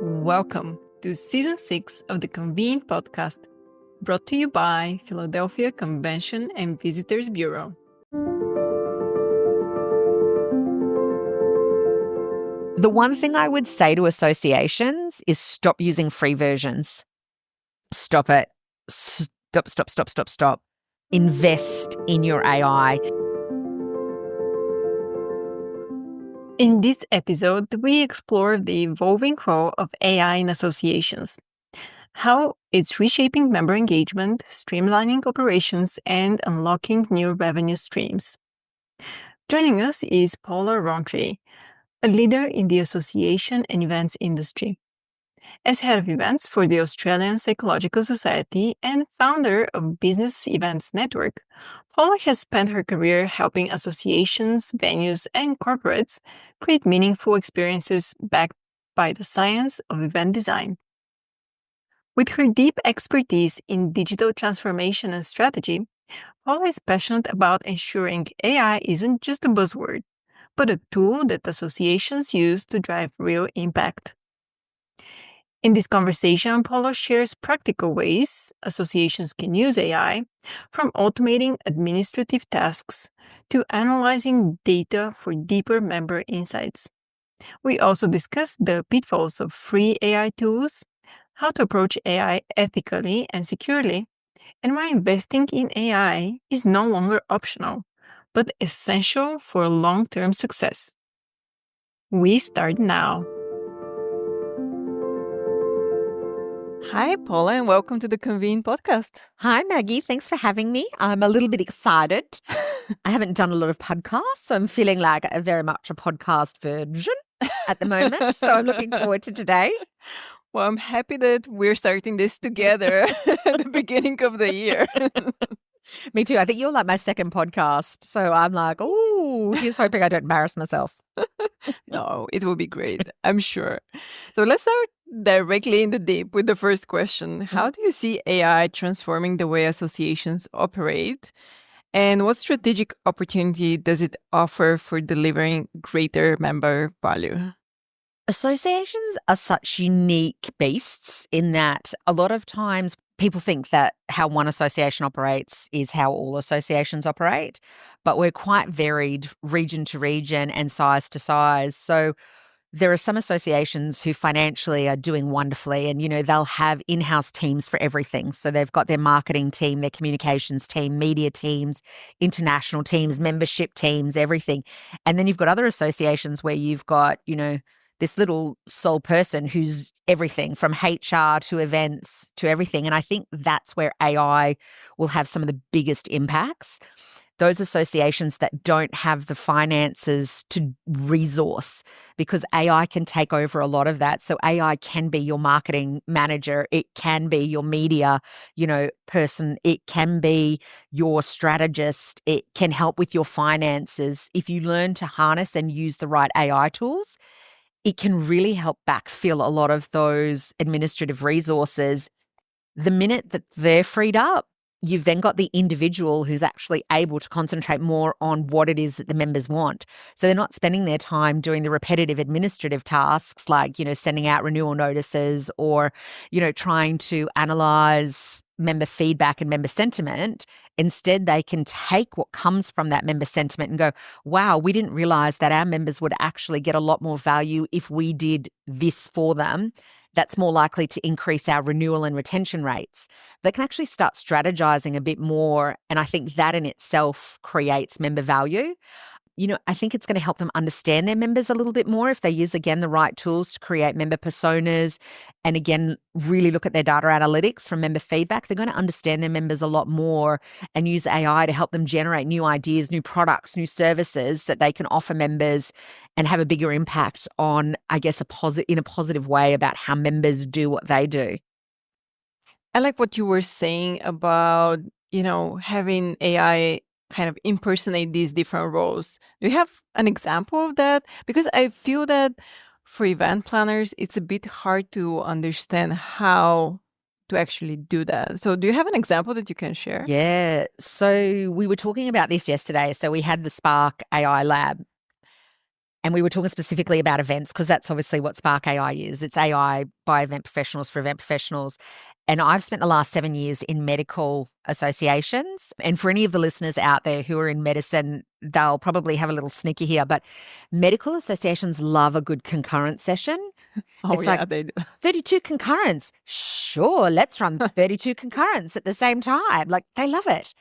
Welcome to Season 6 of the Convene Podcast, brought to you by Philadelphia Convention and Visitors Bureau. The one thing I would say to associations is stop using free versions. Stop it. Stop. Invest in your AI. In this episode, we explore the evolving role of AI in associations, how it's reshaping member engagement, streamlining operations, and unlocking new revenue streams. Joining us is Paula Rowntree, a leader in the association and events industry. As head of events for the Australian Psychological Society and founder of Business Events Network, Paula has spent her career helping associations, venues, and corporates create meaningful experiences backed by the science of event design. With her deep expertise in digital transformation and strategy, Paula is passionate about ensuring AI isn't just a buzzword, but a tool that associations use to drive real impact. In this conversation, Paula shares practical ways associations can use AI, from automating administrative tasks to analyzing data for deeper member insights. We also discuss the pitfalls of free AI tools, how to approach AI ethically and securely, and why investing in AI is no longer optional, but essential for long-term success. We start now. Hi, Paula, and welcome to the Convene Podcast. Hi, Maggie. Thanks for having me. I'm a little bit excited. I haven't done a lot of podcasts, so I'm feeling like very much a podcast virgin at the moment. So I'm looking forward to today. Well, I'm happy that we're starting this together at the beginning of the year. Me too. I think you're like my second podcast. So I'm like, oh, here's hoping I don't embarrass myself. No, it will be great, I'm sure. So let's start directly in the deep with the first question. How do you see AI transforming the way associations operate? And what strategic opportunity does it offer for delivering greater member value? Associations are such unique beasts in that a lot of times people think that how one association operates is how all associations operate, but we're quite varied region to region and size to size. So there are some associations who financially are doing wonderfully and, they'll have in-house teams for everything. So they've got their marketing team, their communications team, media teams, international teams, membership teams, everything. And then you've got other associations where you've got, this little sole person who's everything from HR to events to everything. And I think that's where AI will have some of the biggest impacts. Those associations that don't have the finances to resource, because AI can take over a lot of that. So AI can be your marketing manager. It can be your media, person. It can be your strategist. It can help with your finances. If you learn to harness and use the right AI tools, it can really help backfill a lot of those administrative resources. The minute that they're freed up, you've then got the individual who's actually able to concentrate more on what it is that the members want. So they're not spending their time doing the repetitive administrative tasks like, sending out renewal notices or, trying to analyze member feedback and member sentiment. Instead, they can take what comes from that member sentiment and go, wow, we didn't realize that our members would actually get a lot more value if we did this for them. That's more likely to increase our renewal and retention rates. They can actually start strategizing a bit more. And I think that in itself creates member value. I think it's going to help them understand their members a little bit more if they use, again, the right tools to create member personas and, again, really look at their data analytics from member feedback. They're going to understand their members a lot more and use AI to help them generate new ideas, new products, new services that they can offer members and have a bigger impact on, I guess, in a positive way about how members do what they do. I like what you were saying about, having AI kind of impersonate these different roles. Do you have an example of that? Because I feel that for event planners, it's a bit hard to understand how to actually do that. So do you have an example that you can share? Yeah. So we were talking about this yesterday. So we had the Spark AI lab. And we were talking specifically about events because that's obviously what Spark AI is. It's AI by event professionals for event professionals. And I've spent the last 7 years in medical associations. And for any of the listeners out there who are in medicine, they'll probably have a little sneaky here. But medical associations love a good concurrent session. Oh, It's yeah, like they do. 32 concurrents. Sure, let's run 32 concurrents at the same time. Like, they love it.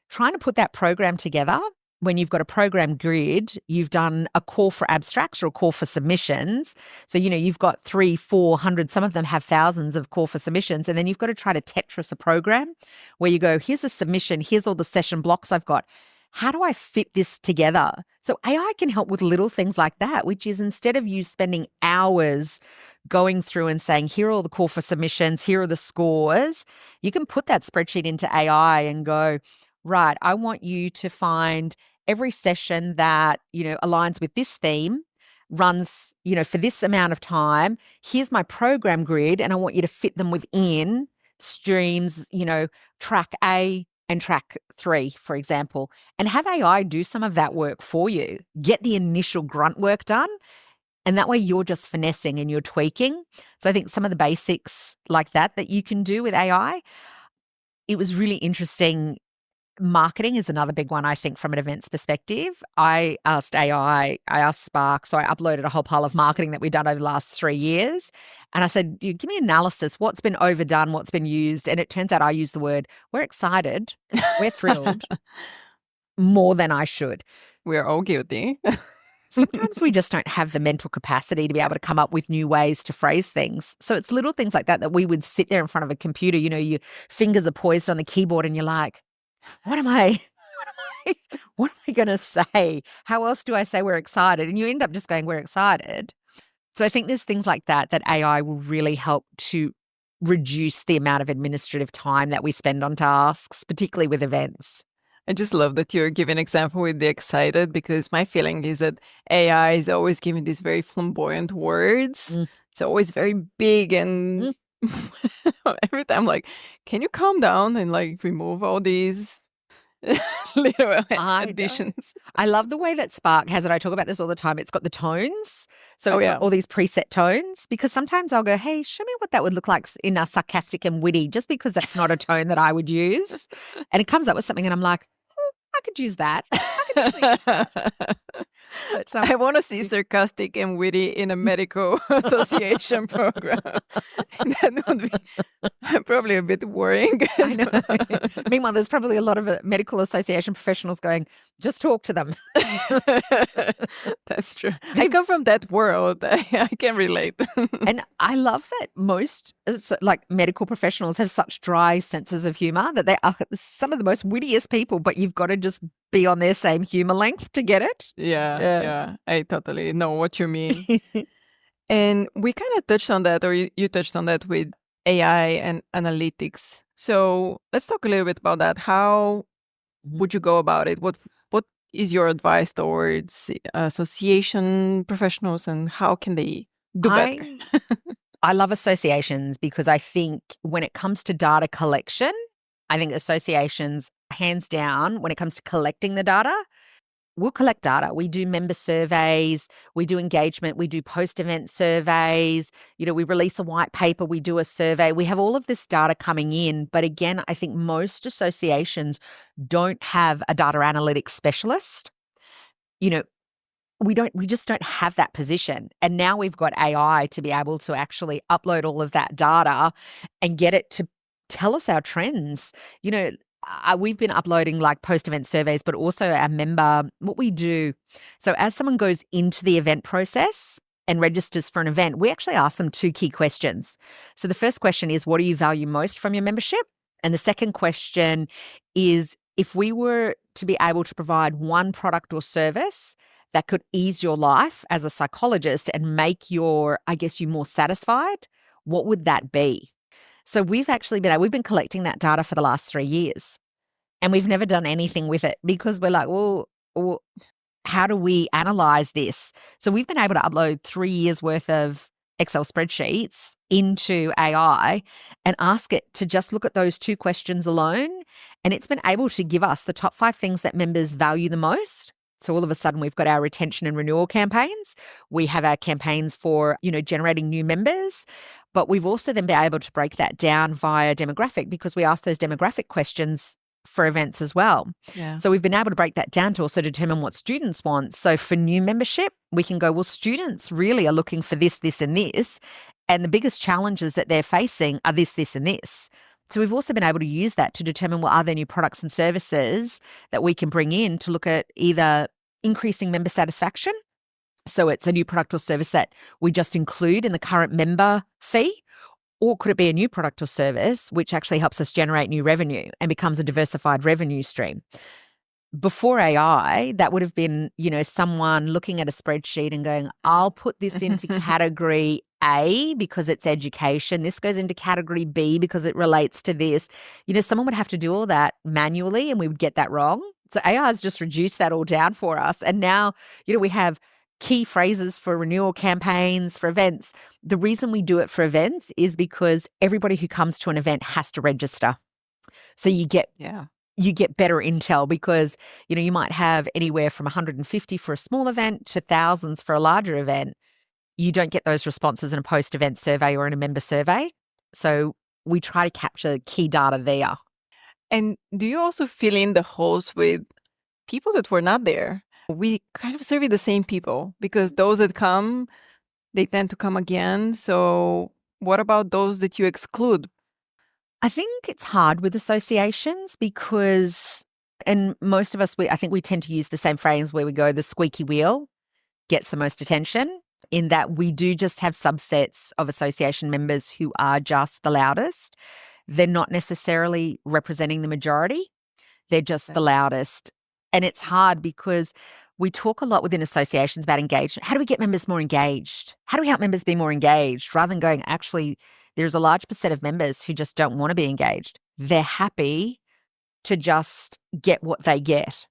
Trying to put that program together when you've got a program grid, you've done a call for abstracts or a call for submissions. So, you've got 300, 400, some of them have thousands of call for submissions. And then you've got to try to Tetris a program where you go, here's a submission, here's all the session blocks I've got. How do I fit this together? So AI can help with little things like that, which is instead of you spending hours going through and saying, here are all the call for submissions, here are the scores, you can put that spreadsheet into AI and go, right, I want you to find every session that, aligns with this theme, runs, for this amount of time. Here's my program grid, and I want you to fit them within streams, track A and track 3, for example, and have AI do some of that work for you. Get the initial grunt work done. And that way you're just finessing and you're tweaking. So I think some of the basics like that you can do with AI. It was really interesting. Marketing is another big one, I think, from an events perspective. I asked AI, I asked Spark, so I uploaded a whole pile of marketing that we've done over the last 3 years. And I said, give me analysis. What's been overdone? What's been used? And it turns out I used the word, we're excited, we're thrilled, more than I should. We're all guilty. Sometimes we just don't have the mental capacity to be able to come up with new ways to phrase things. So it's little things like that we would sit there in front of a computer, your fingers are poised on the keyboard and you're like, what am I going to say? How else do I say we're excited? And you end up just going, we're excited. So I think there's things like that AI will really help to reduce the amount of administrative time that we spend on tasks, particularly with events. I just love that you're giving an example with the excited, because my feeling is that AI is always giving these very flamboyant words. It's always very big and every time, like, can you calm down and remove all these little additions? I love the way that Spark has it. I talk about this all the time. It's got the tones. So it's got all these preset tones, because sometimes I'll go, hey, show me what that would look like in a sarcastic and witty, just because that's not a tone that I would use. And it comes up with something and I'm like, I could use that. But, I want to see sarcastic and witty in a medical association program. That would be probably a bit worrying. I know. Meanwhile, there's probably a lot of medical association professionals going, just talk to them. That's true. I come from that world. I can relate. And I love that most medical professionals have such dry senses of humor, that they are some of the most wittiest people, but you've got to just be on their same humor length to get it. Yeah. I totally know what you mean. And we kind of touched on that, or you touched on that with AI and analytics. So let's talk a little bit about that. How would you go about it? What is your advice towards association professionals, and how can they do better? I love associations because I think when it comes to data collection, I think associations, hands down, when it comes to collecting the data, we'll collect data. We do member surveys, we do engagement, we do post-event surveys, we release a white paper, we do a survey. We have all of this data coming in. But again, I think most associations don't have a data analytics specialist. We just don't have that position. And now we've got AI to be able to actually upload all of that data and get it to tell us our trends. We've been uploading post-event surveys, but also our member, what we do. So as someone goes into the event process and registers for an event, we actually ask them 2 key questions. So the first question is, what do you value most from your membership? And the second question is, if we were to be able to provide one product or service that could ease your life as a psychologist and make you more satisfied, what would that be? So we've been collecting that data for the last 3 years, and we've never done anything with it because we're like, well, how do we analyze this? So we've been able to upload 3 years worth of Excel spreadsheets into AI and ask it to just look at those 2 questions alone. And it's been able to give us the top 5 things that members value the most So all of a sudden we've got our retention and renewal campaigns. We have our campaigns for, generating new members, but we've also then been able to break that down via demographic because we ask those demographic questions for events as well. Yeah. So we've been able to break that down to also determine what students want. So for new membership, we can go, well, students really are looking for this, this, and this. And the biggest challenges that they're facing are this, this, and this. So we've also been able to use that to determine, well, are there new products and services that we can bring in to look at either increasing member satisfaction? So it's a new product or service that we just include in the current member fee, or could it be a new product or service which actually helps us generate new revenue and becomes a diversified revenue stream? Before AI, that would have been, someone looking at a spreadsheet and going, I'll put this into category A because it's education. This goes into category B because it relates to this. Someone would have to do all that manually and we would get that wrong. So AI has just reduced that all down for us. And now, we have key phrases for renewal campaigns, for events. The reason we do it for events is because everybody who comes to an event has to register. So you get better intel because, you might have anywhere from 150 for a small event to thousands for a larger event. You don't get those responses in a post-event survey or in a member survey. So we try to capture key data there. And do you also fill in the holes with people that were not there? We kind of survey the same people because those that come, they tend to come again. So what about those that you exclude? I think it's hard with associations because, and most of us, I think we tend to use the same phrase where we go, the squeaky wheel gets the most attention, in that we do just have subsets of association members who are just the loudest. They're not necessarily representing the majority. They're just the loudest. And it's hard because we talk a lot within associations about engagement. How do we get members more engaged? How do we help members be more engaged? Rather than going, actually, there's a large percent of members who just don't want to be engaged. They're happy to just get what they get.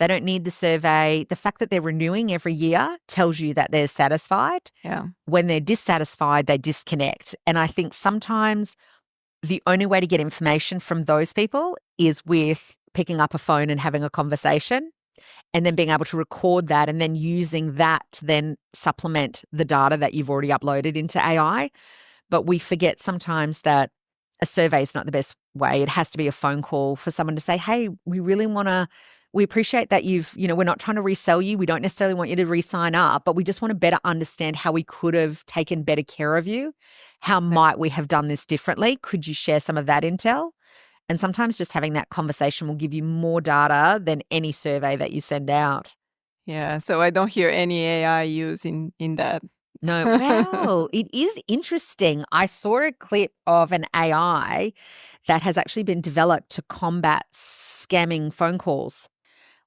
They don't need the survey. The fact that they're renewing every year tells you that they're satisfied. Yeah. When they're dissatisfied, they disconnect. And I think sometimes the only way to get information from those people is with picking up a phone and having a conversation and then being able to record that and then using that to then supplement the data that you've already uploaded into AI. But we forget sometimes that a survey is not the best way. It has to be a phone call for someone to say, hey, we appreciate that we're not trying to resell you. We don't necessarily want you to re-sign up, but we just want to better understand how we could have taken better care of you. How might we have done this differently? Could you share some of that intel? And sometimes just having that conversation will give you more data than any survey that you send out. Yeah. So I don't hear any AI use in that. No, well, it is interesting. I saw a clip of an AI that has actually been developed to combat scamming phone calls,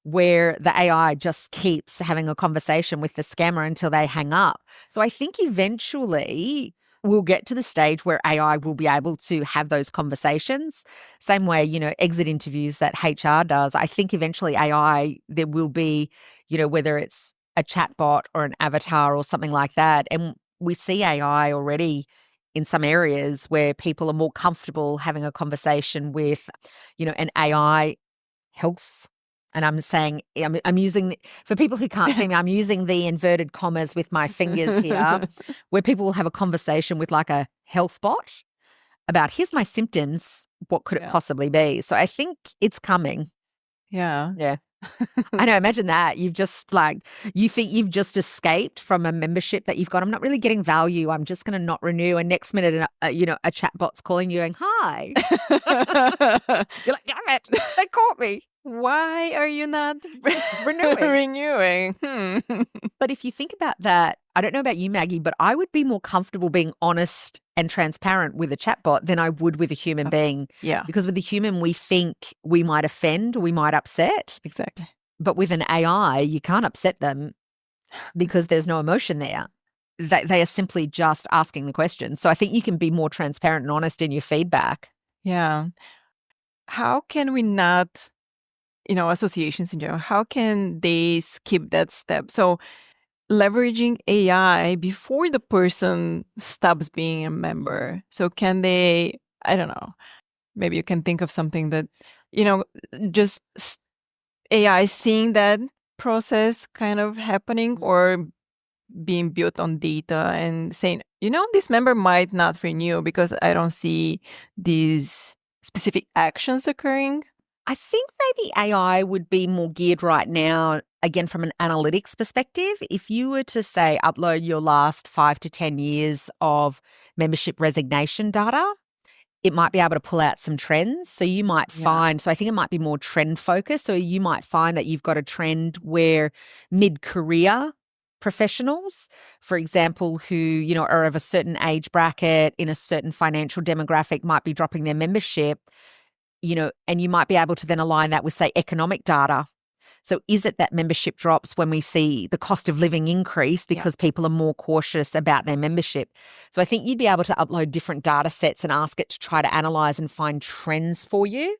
where the AI just keeps having a conversation with the scammer until they hang up. So I think eventually we'll get to the stage where AI will be able to have those conversations. Same way, exit interviews that HR does. I think eventually AI, there will be, whether it's a chatbot or an avatar or something like that. And we see AI already in some areas where people are more comfortable having a conversation with, an AI health. And I'm saying, I'm using, for people who can't see me, I'm using the inverted commas with my fingers here, where people will have a conversation with like a health bot about, here's my symptoms, what could it possibly be? So I think it's coming. Yeah. Yeah. I know, imagine that. You think you've just escaped from a membership that you've got. I'm not really getting value. I'm just going to not renew. And next minute, a chatbot's calling you going, hi. You're like, damn it, they caught me. Why are you not renewing? renewing? But if you think about that, I don't know about you, Maggie, but I would be more comfortable being honest and transparent with a chatbot than I would with a human being. Yeah. Because with a human, we think we might offend or we might upset. Exactly. But with an AI, you can't upset them because there's no emotion there. They are simply just asking the question. So I think you can be more transparent and honest in your feedback. Yeah. How can we not, associations in general, how can they skip that step? So leveraging AI before the person stops being a member. So can they, I don't know, maybe you can think of something that, just AI seeing that process kind of happening or being built on data and saying, this member might not renew because I don't see these specific actions occurring? I think maybe AI would be more geared right now, again, from an analytics perspective. If you were to say upload your last 5 to 10 years of membership resignation data, it might be able to pull out some trends. So you might find, so I think it might be more trend focused. So you might find that you've got a trend where mid-career professionals, for example, who, are of a certain age bracket in a certain financial demographic might be dropping their membership, and you might be able to then align that with, say, economic data. So is it that membership drops when we see the cost of living increase because people are more cautious about their membership? So I think you'd be able to upload different data sets and ask it to try to analyze and find trends for you,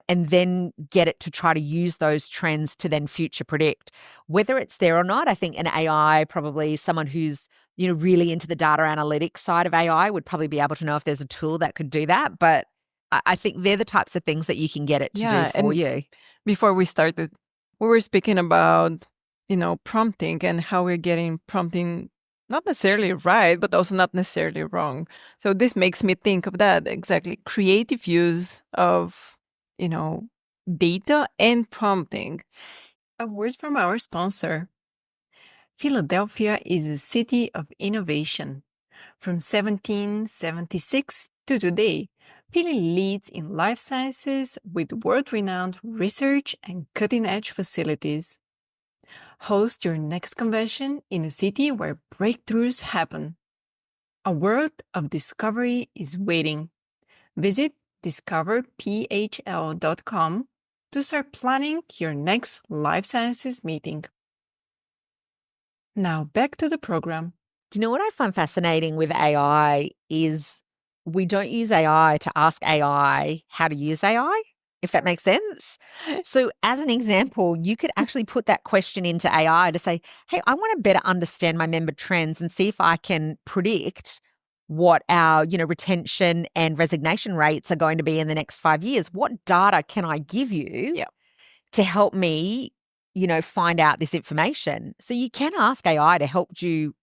and then get it to try to use those trends to then future predict. Whether it's there or not, I think an AI, probably someone who's, really into the data analytics side of AI would probably be able to know if there's a tool that could do that. But I think they're the types of things that you can get it to do for you. Before we started, we were speaking about, prompting and how we're getting prompting not necessarily right, but also not necessarily wrong. So this makes me think of that exactly. Creative use of, data and prompting. A word from our sponsor. Philadelphia is a city of innovation. From 1776 to today, Philly leads in life sciences with world-renowned research and cutting-edge facilities. Host your next convention in a city where breakthroughs happen. A world of discovery is waiting. Visit discoverphl.com to start planning your next life sciences meeting. Now back to the program. Do you know what I find fascinating with AI is we don't use AI to ask AI how to use AI, if that makes sense. So as an example, you could actually put that question into AI to say, hey, I want to better understand my member trends and see if I can predict what our, retention and resignation rates are going to be in the next 5 years. What data can I give you to help me, find out this information? So you can ask AI to help you.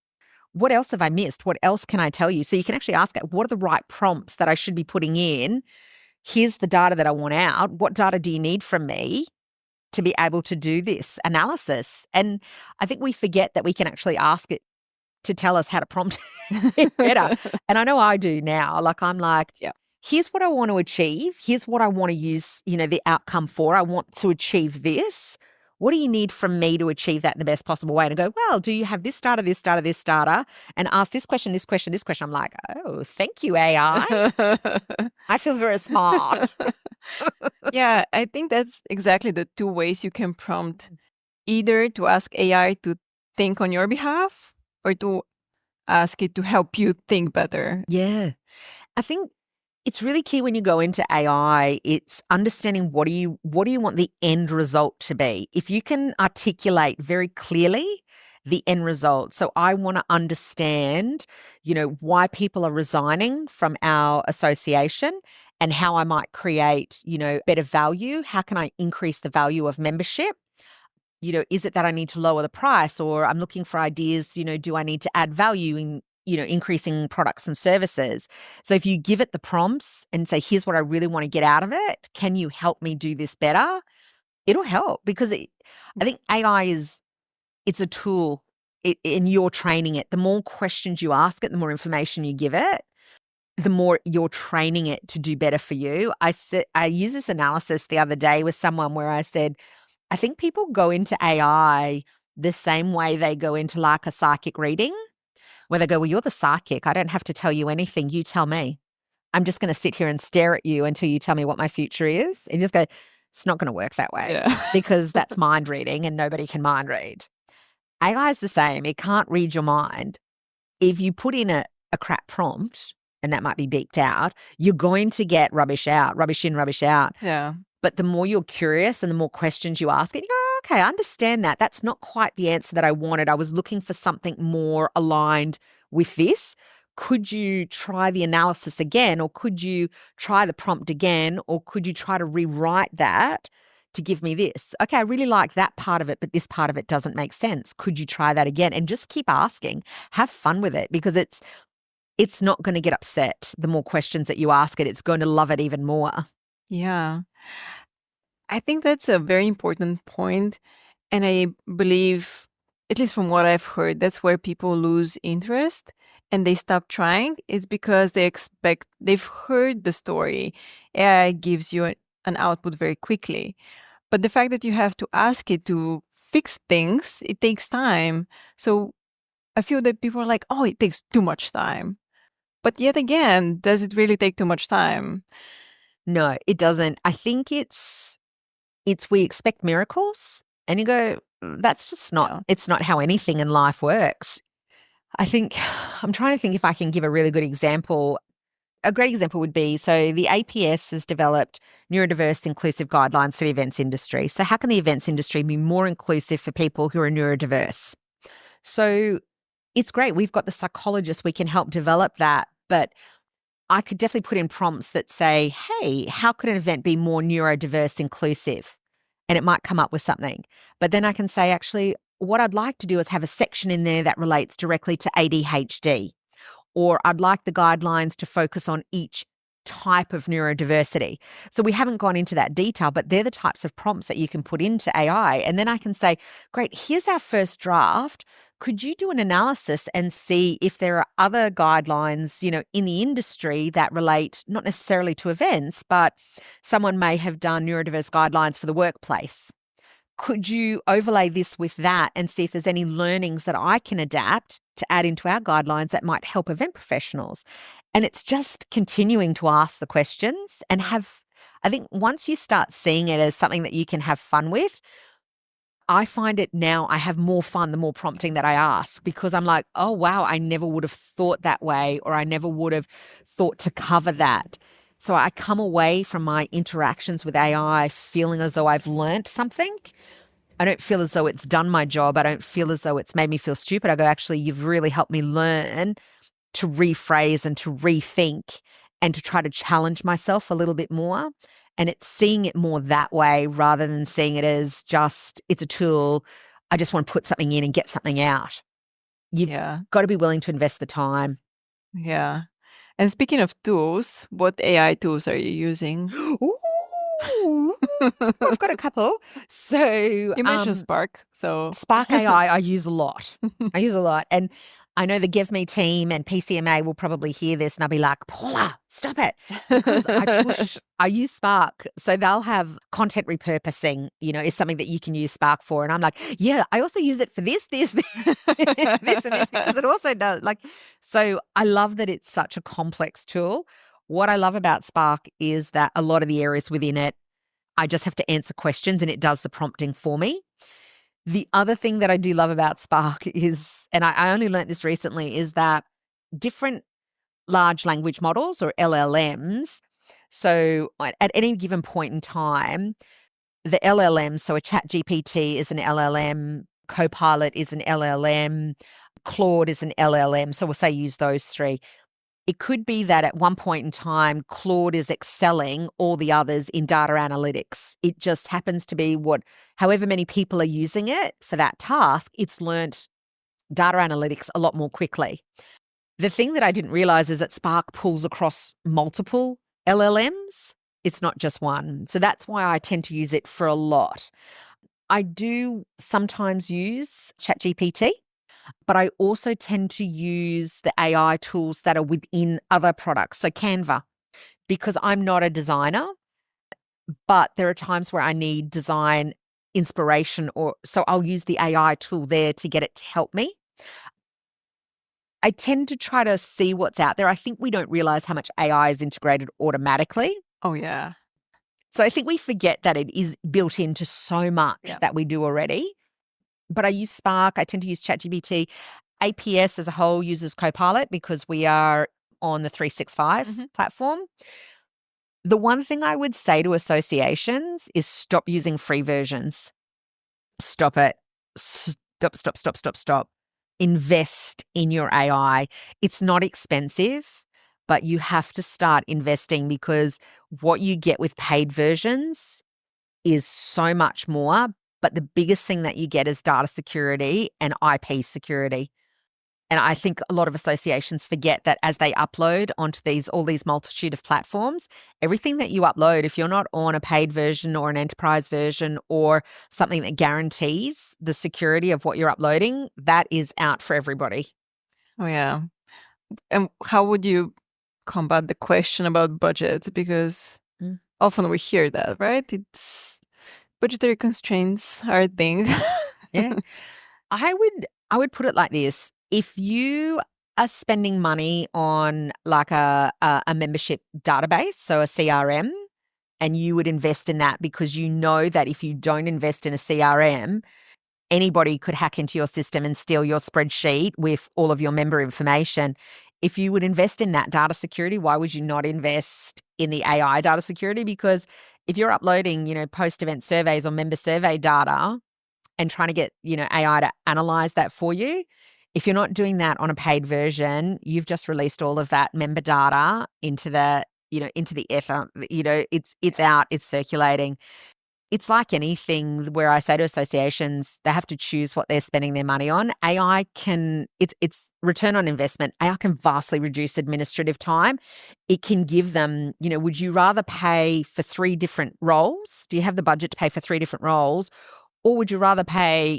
What else have I missed? What else can I tell you? So you can actually ask it, what are the right prompts that I should be putting in? Here's the data that I want out. What data do you need from me to be able to do this analysis? And I think we forget that we can actually ask it to tell us how to prompt it better. And I know I do now. I'm like, here's what I want to achieve. Here's what I want to use, the outcome for. I want to achieve this. What do you need from me to achieve that in the best possible way? And I go, well, do you have this data, this data, this data? And ask this question, this question, this question. I'm like, oh, thank you, AI. I feel very smart. Yeah, I think that's exactly the two ways you can prompt, either to ask AI to think on your behalf or to ask it to help you think better. Yeah. I think it's really key when you go into AI, it's understanding what do you want the end result to be. If you can articulate very clearly the end result. So I want to understand, why people are resigning from our association and how I might create, better value. How can I increase the value of membership? Is it that I need to lower the price, or I'm looking for ideas, do I need to add value in, increasing products and services? So if you give it the prompts and say, here's what I really want to get out of it, can you help me do this better? It'll help, because I think AI it's a tool and you're training it. The more questions you ask it, the more information you give it, the more you're training it to do better for you. I used this analysis the other day with someone where I said, I think people go into AI the same way they go into a psychic reading, where they go, well, you're the psychic. I don't have to tell you anything. You tell me. I'm just going to sit here and stare at you until you tell me what my future is. And you just go, it's not going to work that way because that's mind reading and nobody can mind read. AI is the same. It can't read your mind. If you put in a crap prompt, and that might be beeped out, you're going to get rubbish out, rubbish in, rubbish out. Yeah. But the more you're curious and the more questions you ask it, you go, okay, I understand that. That's not quite the answer that I wanted. I was looking for something more aligned with this. Could you try the analysis again, or could you try the prompt again, or could you try to rewrite that to give me this. Okay, I really like that part of it, but this part of it doesn't make sense. Could you try that again? And just keep asking. Have fun with it, because it's not going to get upset. The more questions that you ask it, it's going to love it even more. Yeah. I think that's a very important point. And I believe, at least from what I've heard, that's where people lose interest and they stop trying, is because they've heard the story. AI gives you an output very quickly. But the fact that you have to ask it to fix things, it takes time. So I feel that people are like, oh, it takes too much time. But yet again, does it really take too much time? No, it doesn't. I think it's we expect miracles, and you go, that's just not, it's not how anything in life works. I think, I'm trying to think if I can give a really good example. A great example would be, so the APS has developed neurodiverse inclusive guidelines for the events industry. So how can the events industry be more inclusive for people who are neurodiverse? So it's great. We've got the psychologists, we can help develop that. But I could definitely put in prompts that say, hey, how could an event be more neurodiverse inclusive? And it might come up with something. But then I can say, actually, what I'd like to do is have a section in there that relates directly to ADHD. Or I'd like the guidelines to focus on each type of neurodiversity. So we haven't gone into that detail, but they're the types of prompts that you can put into AI. And then I can say, great, here's our first draft. Could you do an analysis and see if there are other guidelines, in the industry that relate not necessarily to events, but someone may have done neurodiverse guidelines for the workplace? Could you overlay this with that and see if there's any learnings that I can adapt to add into our guidelines that might help event professionals? And it's just continuing to ask the questions and I think once you start seeing it as something that you can have fun with, I find it now I have more fun the more prompting that I ask, because I'm like, oh, wow, I never would have thought that way, or I never would have thought to cover that. So I come away from my interactions with AI feeling as though I've learned something. I don't feel as though it's done my job. I don't feel as though it's made me feel stupid. I go, actually, you've really helped me learn to rephrase and to rethink and to try to challenge myself a little bit more. And it's seeing it more that way rather than seeing it as just, it's a tool. I just want to put something in and get something out. You've got to be willing to invest the time. Yeah. And speaking of tools, what AI tools are you using? Ooh, I've got a couple. So you mentioned Spark. So Spark AI, I use a lot. And I know the Give Me team and Pcma will probably hear this and they'll be like, Paula, stop it. Because I use Spark. So they'll have content repurposing, is something that you can use Spark for. And I'm like, yeah, I also use it for this, this and this, because it also does. So I love that it's such a complex tool. What I love about Spark is that a lot of the areas within it, I just have to answer questions and it does the prompting for me. The other thing that I do love about Spark is, and I only learned this recently, is that different large language models or LLMs, so at any given point in time, the LLM, so a ChatGPT is an LLM, Copilot is an LLM, Claude is an LLM, so we'll say use those three. It could be that at one point in time, Claude is excelling all the others in data analytics. It just happens to be however many people are using it for that task, it's learnt data analytics a lot more quickly. The thing that I didn't realize is that Spark pulls across multiple LLMs. It's not just one. So that's why I tend to use it for a lot. I do sometimes use ChatGPT. But I also tend to use the AI tools that are within other products. So Canva, because I'm not a designer, but there are times where I need design inspiration, so I'll use the AI tool there to get it to help me. I tend to try to see what's out there. I think we don't realize how much AI is integrated automatically. Oh, yeah. So I think we forget that it is built into so much that we do already. But I use Spark. I tend to use ChatGPT. APS as a whole uses Copilot because we are on the 365 platform. The one thing I would say to associations is stop using free versions. Stop it. Stop. Invest in your AI. It's not expensive, but you have to start investing, because what you get with paid versions is so much more, but the biggest thing that you get is data security and IP security. And I think a lot of associations forget that as they upload onto all these multitude of platforms, everything that you upload, if you're not on a paid version or an enterprise version or something that guarantees the security of what you're uploading, that is out for everybody. Oh, yeah. And how would you combat the question about budgets? Because often we hear that, right? It's budgetary constraints are a thing. Yeah. I would put it like this. If you are spending money on like a membership database, so a CRM, and you would invest in that because you know that if you don't invest in a CRM, anybody could hack into your system and steal your spreadsheet with all of your member information. If you would invest in that data security, why would you not invest in the AI data security? Because if you're uploading, post-event surveys or member survey data and trying to get, AI to analyze that for you, if you're not doing that on a paid version, you've just released all of that member data into the ether. It's out, it's circulating. It's like anything where I say to associations, they have to choose what they're spending their money on. AI it's return on investment. AI can vastly reduce administrative time. It can give them, would you rather pay for 3 different roles? Do you have the budget to pay for 3 different roles? Or would you rather pay,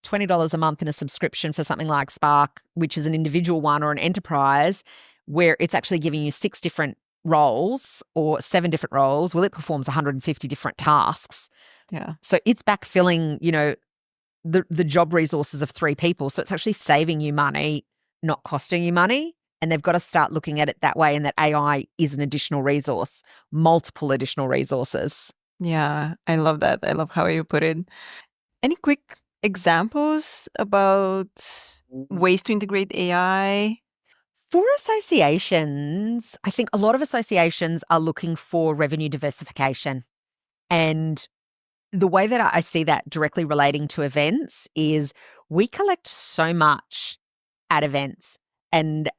$20 a month in a subscription for something like Spark, which is an individual one, or an enterprise, where it's actually giving you 6 different roles or 7 different roles? Well, it performs 150 different tasks. Yeah. So it's backfilling, the job resources of 3 people. So it's actually saving you money, not costing you money. And they've got to start looking at it that way, and that AI is an additional resource, multiple additional resources. Yeah, I love that. I love how you put it. Any quick examples about ways to integrate AI? For associations, I think a lot of associations are looking for revenue diversification. And the way that I see that directly relating to events is we collect so much at events. And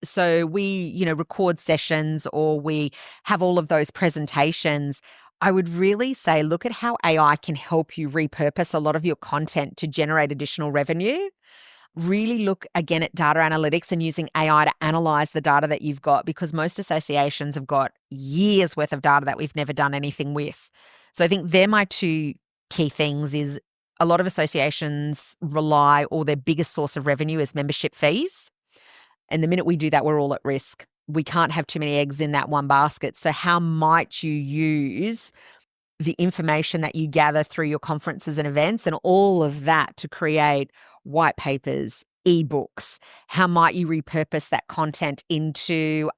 so we, record sessions or we have all of those presentations. I would really say, look at how AI can help you repurpose a lot of your content to generate additional revenue. Really look again at data analytics and using AI to analyze the data that you've got, because most associations have got years worth of data that we've never done anything with. So I think they're my 2 key things. Is a lot of associations rely, or their biggest source of revenue is membership fees. And the minute we do that, we're all at risk. We can't have too many eggs in that one basket. So how might you use the information that you gather through your conferences and events and all of that to create white papers, ebooks? How might you repurpose that content into,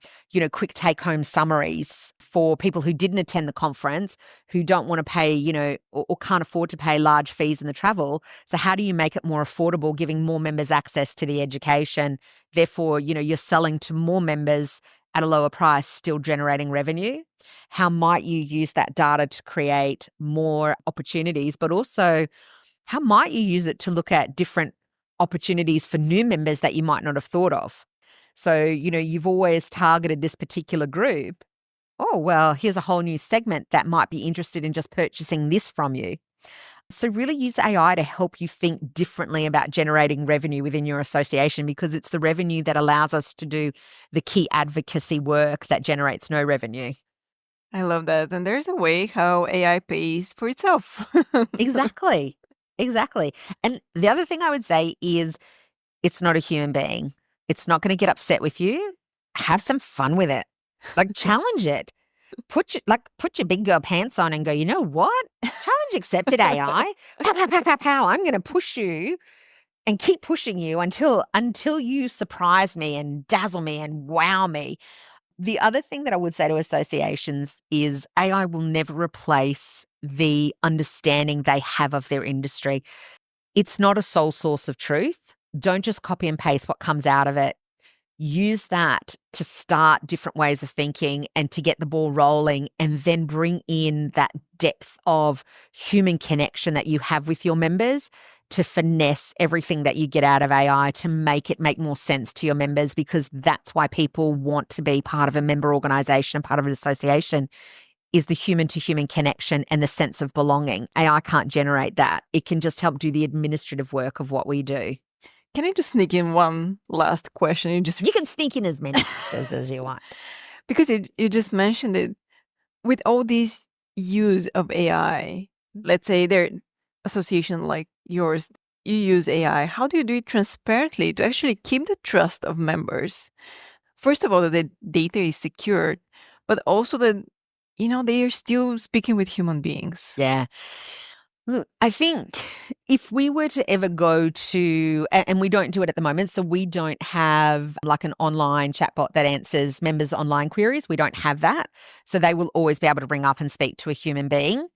quick take-home summaries for people who didn't attend the conference, who don't want to pay, or can't afford to pay large fees in the travel? So how do you make it more affordable, giving more members access to the education? Therefore, you're selling to more members at a lower price, still generating revenue. How might you use that data to create more opportunities, but also how might you use it to look at different opportunities for new members that you might not have thought of? So, you've always targeted this particular group. Oh, well, here's a whole new segment that might be interested in just purchasing this from you. So really use AI to help you think differently about generating revenue within your association, because it's the revenue that allows us to do the key advocacy work that generates no revenue. I love that. And there's a way how AI pays for itself. Exactly. And the other thing I would say is it's not a human being. It's not going to get upset with you. Have some fun with it. Like, challenge it. Put your big girl pants on and go, you know what? Challenge accepted, AI. Pow, pow, pow, pow, pow. I'm going to push you and keep pushing you until you surprise me and dazzle me and wow me. The other thing that I would say to associations is AI will never replace the understanding they have of their industry. It's not a sole source of truth. Don't just copy and paste what comes out of it. Use that to start different ways of thinking and to get the ball rolling, and then bring in that depth of human connection that you have with your members to finesse everything that you get out of AI to make it make more sense to your members, because that's why people want to be part of a member organization, part of an association. is the human-to-human connection and the sense of belonging. AI can't generate that. It can just help do the administrative work of what we do. Can I just sneak in one last question? You can sneak in as many questions as you want. Because you just mentioned it. With all these use of AI, let's say their association like yours, you use AI. How do you do it transparently to actually keep the trust of members? First of all, that the data is secured, but also that, they are still speaking with human beings. Yeah. Look, I think if we were to ever go to, and we don't do it at the moment, so we don't have like an online chatbot that answers members' online queries. We don't have that. So they will always be able to bring up and speak to a human being.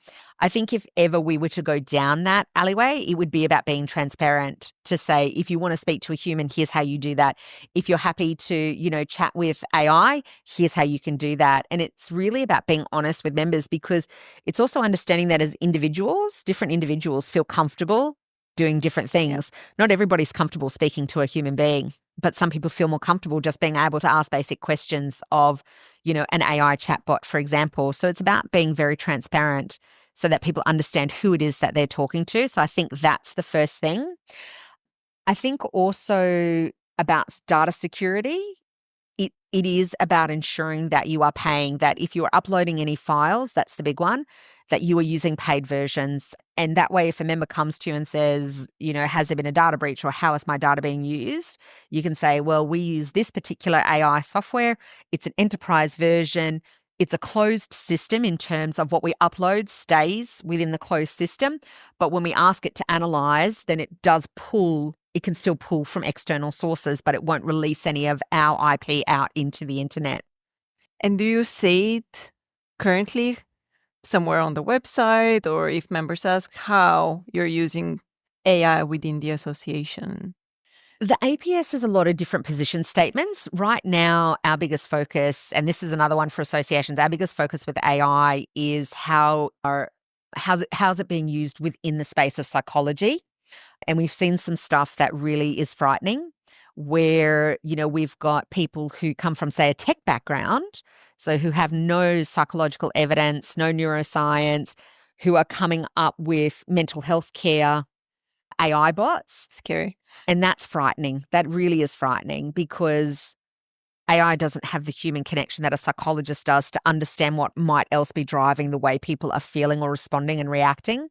I think if ever we were to go down that alleyway, it would be about being transparent to say, if you want to speak to a human, here's how you do that. If you're happy to, chat with AI, here's how you can do that. And it's really about being honest with members, because it's also understanding that as individuals, different individuals feel comfortable doing different things. Not everybody's comfortable speaking to a human being, but some people feel more comfortable just being able to ask basic questions of, an AI chatbot, for example. So it's about being very transparent so that people understand who it is that they're talking to. So I think that's the first thing. I think also about data security. It is about ensuring that you are paying, that if you are uploading any files, that's the big one, that you are using paid versions. And that way, if a member comes to you and says, has there been a data breach or how is my data being used? You can say, well, we use this particular AI software. It's an enterprise version. It's a closed system in terms of what we upload stays within the closed system. But when we ask it to analyze, then it can still pull from external sources, but it won't release any of our IP out into the internet. And do you see it currently somewhere on the website, or if members ask how you're using AI within the association? The APS has a lot of different position statements. Right now, our biggest focus, and this is another one for associations, our biggest focus with AI is how's it being used within the space of psychology. And we've seen some stuff that really is frightening, where, we've got people who come from, say, a tech background, so who have no psychological evidence, no neuroscience, who are coming up with mental health care AI bots. Scary. And that's frightening. That really is frightening, because AI doesn't have the human connection that a psychologist does to understand what might else be driving the way people are feeling or responding and reacting.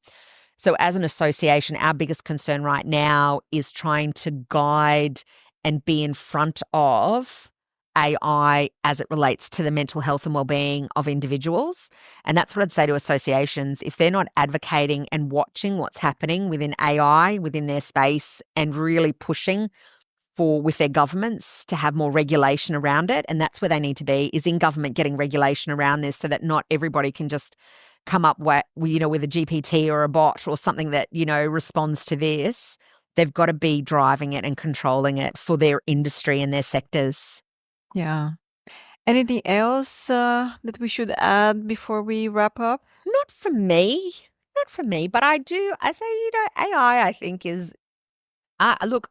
So as an association, our biggest concern right now is trying to guide and be in front of AI as it relates to the mental health and well-being of individuals. And that's what I'd say to associations. If they're not advocating and watching what's happening within AI, within their space, and really pushing with their governments to have more regulation around it, and that's where they need to be, is in government getting regulation around this, so that not everybody can just come up with a GPT or a bot or something that, responds to this. They've got to be driving it and controlling it for their industry and their sectors. Yeah. Anything else that we should add before we wrap up? Not from me, but I say, AI, I think is, look,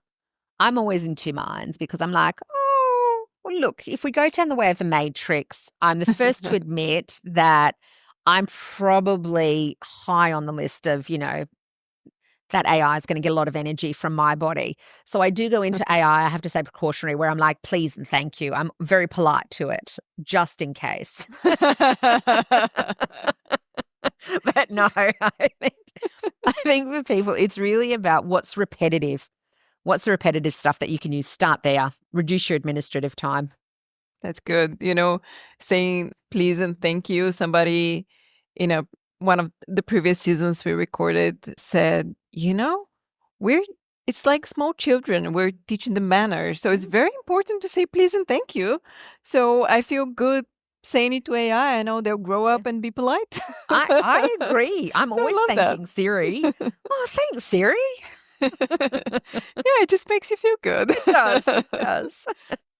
I'm always in two minds, because I'm like, oh, well, look, if we go down the way of the Matrix, I'm the first to admit that I'm probably high on the list of, that AI is going to get a lot of energy from my body. So I do go into AI, I have to say precautionary, where I'm like, please and thank you. I'm very polite to it, just in case. But no, I think for people, it's really about what's repetitive. What's the repetitive stuff that you can use? Start there. Reduce your administrative time. That's good. Saying please and thank you. Somebody in one of the previous seasons we recorded said, it's like small children. We're teaching them manners. So it's very important to say please and thank you. So I feel good saying it to AI. I know they'll grow up and be polite. I agree. I'm always thanking that. Siri. Oh, thanks, Siri. Yeah, it just makes you feel good. It does.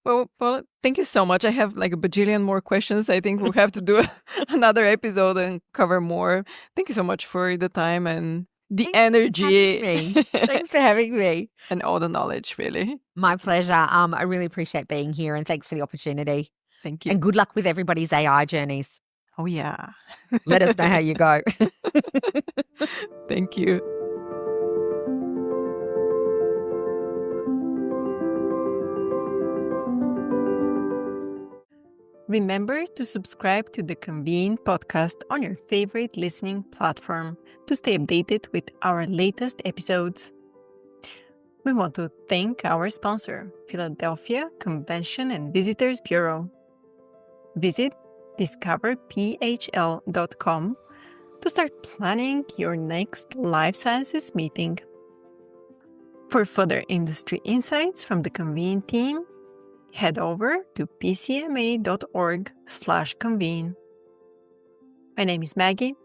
Well, thank you so much. I have like a bajillion more questions. I think we'll have to do another episode and cover more. Thank you so much for the time and the energy. Thanks for having me. And all the knowledge, really. My pleasure. I really appreciate being here, and thanks for the opportunity. Thank you. And good luck with everybody's AI journeys. Oh, yeah. Let us know how you go. Thank you. Remember to subscribe to the Convene Podcast on your favorite listening platform to stay updated with our latest episodes. We want to thank our sponsor, Philadelphia Convention and Visitors Bureau. Visit discoverphl.com to start planning your next life sciences meeting. For further industry insights from the Convene team, head over to pcma.org/convene. My name is Maggie.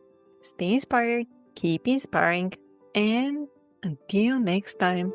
Stay inspired, keep inspiring, and until next time.